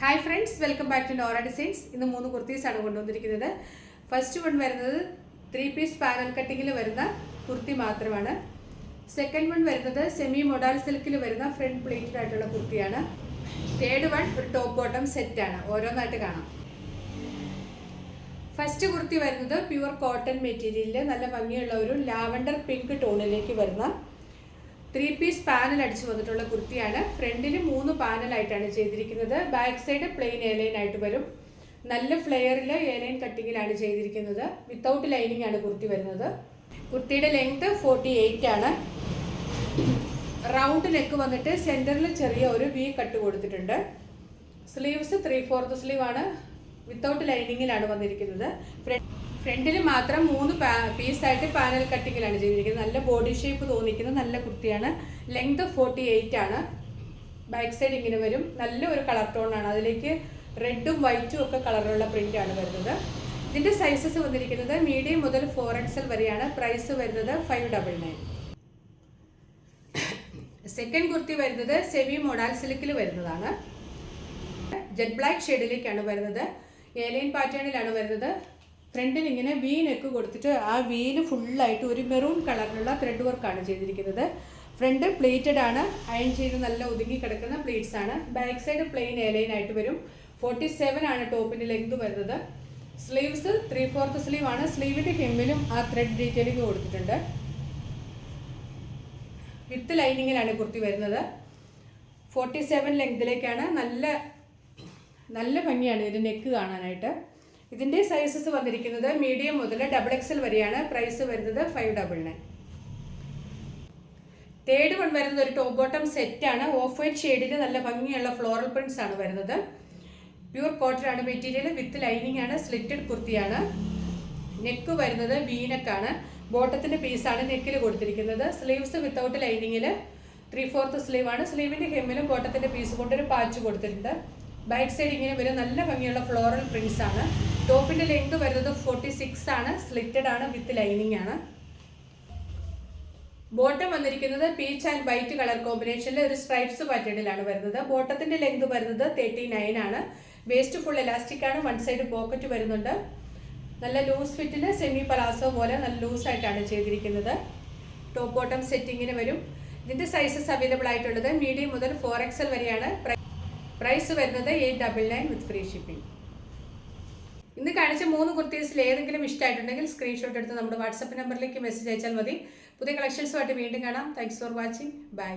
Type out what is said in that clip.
Hi friends, welcome back to Nora designs. ഇന്ന് 3 കുർത്തീസാണ് കൊണ്ടുവന്നിരിക്കുന്നത്. First one വരുന്നത് 3 പീസ് പാനൽ കട്ടിങ്ങിൽ വരുന്ന കുർത്തി മാത്രമാണ്. സെക്കൻഡ് വൺ വരുന്നത് സെമി മൊഡാൽ സിൽക്കിൽ വരുന്ന ഫ്രണ്ട് പ്ലേറ്റഡ് ആയിട്ടുള്ള കുർത്തിയാണ്. തേർഡ് വൺ ഒരു ടോപ്പ് ബോട്ടം സെറ്റാണ്. ഓരോന്നായിട്ട് കാണാം. ഫസ്റ്റ് കുർത്തി വരുന്നത് പ്യുവർ കോട്ടൺ മെറ്റീരിയലിൽ നല്ല ഭംഗിയുള്ള ഒരു ലാവൻഡർ പിങ്ക് ടോണിലേക്ക് വരുന്ന 3 പീസ് പാനൽ അടിച്ചു വന്നിട്ടുള്ള കുർത്തിയാണ്. ഫ്രണ്ടിൽ 3 പാനലായിട്ടാണ് ചെയ്തിരിക്കുന്നത്. ബാക്ക് സൈഡ് പ്ലെയിൻ എയർലൈൻ ആയിട്ട് വരും. നല്ല ഫ്ലെയറിൽ എയർലൈൻ കട്ടിങ്ങിലാണ് ചെയ്തിരിക്കുന്നത്. വിത്തൗട്ട് ലൈനിങ് ആണ് കുർത്തി വരുന്നത്. കുർത്തിയുടെ ലെങ്ത് 48 ആണ്. റൗണ്ട് നെക്ക് വന്നിട്ട് സെൻറ്ററിൽ ചെറിയ ഒരു വി കട്ട് കൊടുത്തിട്ടുണ്ട്. സ്ലീവ്സ് 3/4 സ്ലീവ് ആണ്. വിത്തൗട്ട് ലൈനിങ്ങിലാണ് വന്നിരിക്കുന്നത്. ഫ്രണ്ടിൽ മാത്രം 3 പീസായിട്ട് പാനൽ കട്ടിങ്ങിലാണ് ചെയ്തിരിക്കുന്നത്. നല്ല ബോഡി ഷേപ്പ് തോന്നിക്കുന്ന നല്ല കുർത്തിയാണ്. ലെങ്ത് 48 ആണ്. ബാക്ക് സൈഡ് ഇങ്ങനെ വരും. നല്ല ഒരു കളർ ടോണാണ്. അതിലേക്ക് റെഡും വൈറ്റും ഒക്കെ കളറുള്ള പ്രിൻ്റാണ് വരുന്നത്. ഇതിൻ്റെ സൈസസ് വന്നിരിക്കുന്നത് മീഡിയം മുതൽ 4XL വരെയാണ്. പ്രൈസ് വരുന്നത് 599. സെക്കൻഡ് കുർത്തി വരുന്നത് സെമി മൊഡാൽ സിൽക്കിൽ വരുന്നതാണ്. ജെറ്റ് ബ്ലാക്ക് ഷെയ്ഡിലേക്കാണ് വരുന്നത്. എയർലൈൻ പാറ്റേണിലാണ് വരുന്നത്. ഫ്രണ്ടിൽ ഇങ്ങനെ വി നെക്ക് കൊടുത്തിട്ട് ആ വീല് ഫുള്ളായിട്ട് ഒരു മെറൂൺ കളറിലുള്ള ത്രെഡ് വർക്കാണ് ചെയ്തിരിക്കുന്നത്. ഫ്രണ്ട് പ്ലേറ്റഡ് ആണ്. അയൺ ചെയ്ത് നല്ല ഒതുങ്ങി കിടക്കുന്ന പ്ലേറ്റ്സ് ആണ്. ബാക്ക് സൈഡ് പ്ലെയിൻ എയർലൈൻ ആയിട്ട് വരും. 47 ആണ് ടോപ്പിൻ്റെ ലെങ്ത് വരുന്നത്. സ്ലീവ്സ് 3/4 സ്ലീവ് ആണ്. സ്ലീവിൻ്റെ ഹെമ്മിലും ആ ത്രെഡ് ഡീറ്റെയിലിംഗ് കൊടുത്തിട്ടുണ്ട്. വിത്ത് ലൈനിങ്ങിലാണ് കുർത്തി വരുന്നത്. 47 ലെങ്തിലേക്കാണ്. നല്ല ഭംഗിയാണ് ഇതിൻ്റെ നെക്ക് കാണാനായിട്ട്. ഇതിൻ്റെ സൈസസ് വന്നിരിക്കുന്നത് മീഡിയം മുതൽ XXL വരെയാണ്. പ്രൈസ് വരുന്നത് 599. തേർഡ് വൺ വരുന്നത് ഒരു ടോപ്പ് ബോട്ടം സെറ്റാണ്. ഓഫ് വൈറ്റ് ഷെയ്ഡിൽ നല്ല ഭംഗിയുള്ള ഫ്ലോറൽ പ്രിൻറ്റ്സ് ആണ് വരുന്നത്. പ്യൂർ കോട്ടൺ ആണ് മെറ്റീരിയൽ. വിത്ത് ലൈനിങ് ആണ്. സ്ലിറ്റഡ് കുർത്തിയാണ്. നെക്ക് വരുന്നത് വീനക്കാണ്. ബോട്ടത്തിൻ്റെ പീസാണ് നെക്കിൽ കൊടുത്തിരിക്കുന്നത്. സ്ലീവ്സ് വിത്തൗട്ട് ലൈനിങ്ങിൽ 3/4 സ്ലീവ് ആണ്. സ്ലീവിൻ്റെ ഹെമ്മിലും ബോട്ടത്തിൻ്റെ പീസ് കൊണ്ടൊരു പാച്ച് കൊടുത്തിട്ടുണ്ട്. ബാക്ക് സൈഡ് ഇങ്ങനെ വരും. നല്ല ഭംഗിയുള്ള ഫ്ലോറൽ പ്രിൻറ്റ്സ് ആണ്. ടോപ്പിൻ്റെ ലെങ്ത് വരുന്നത് 46 ആണ്. സ്ലിറ്റഡ് ആണ്. വിത്ത് ലൈനിങ് ആണ്. ബോട്ടം വന്നിരിക്കുന്നത് പീച്ച് ആൻഡ് വൈറ്റ് കളർ കോമ്പിനേഷനിൽ ഒരു സ്ട്രൈപ്സ് പാറ്റേണിലാണ് വരുന്നത്. ബോട്ടത്തിൻ്റെ ലെങ്ത് വരുന്നത് 39 ആണ്. വേസ്റ്റ് ഫുൾ എലാസ്റ്റിക് ആണ്. വൺ സൈഡ് പോക്കറ്റ് വരുന്നുണ്ട്. നല്ല ലൂസ് ഫിറ്റിൽ സെമി പലാസോ പോലെ നല്ല ലൂസായിട്ടാണ് ചെയ്തിരിക്കുന്നത്. ടോപ്പ് ബോട്ടം സെറ്റിങ്ങിന് വരും. ഇതിൻ്റെ സൈസസ് അവൈലബിൾ ആയിട്ടുള്ളത് മീഡിയം മുതൽ 4XL വരെയാണ്. പ്രൈസ് വരുന്നത് 899 വിത്ത് ഫ്രീ ഷിപ്പിംഗ്. ഇന്ന് കാണിച്ച 3 കുർത്തീസിൽ ഏതെങ്കിലും ഇഷ്ടമായിട്ടുണ്ടെങ്കിൽ സ്ക്രീൻഷോട്ട് എടുത്ത് നമ്മുടെ വാട്സപ്പ് നമ്പറിലേക്ക് മെസ്സേജ് അയച്ചാൽ മതി. പുതിയ കളക്ഷൻസുമായിട്ട് വീണ്ടും കാണാം. Thanks for watching. ബൈ.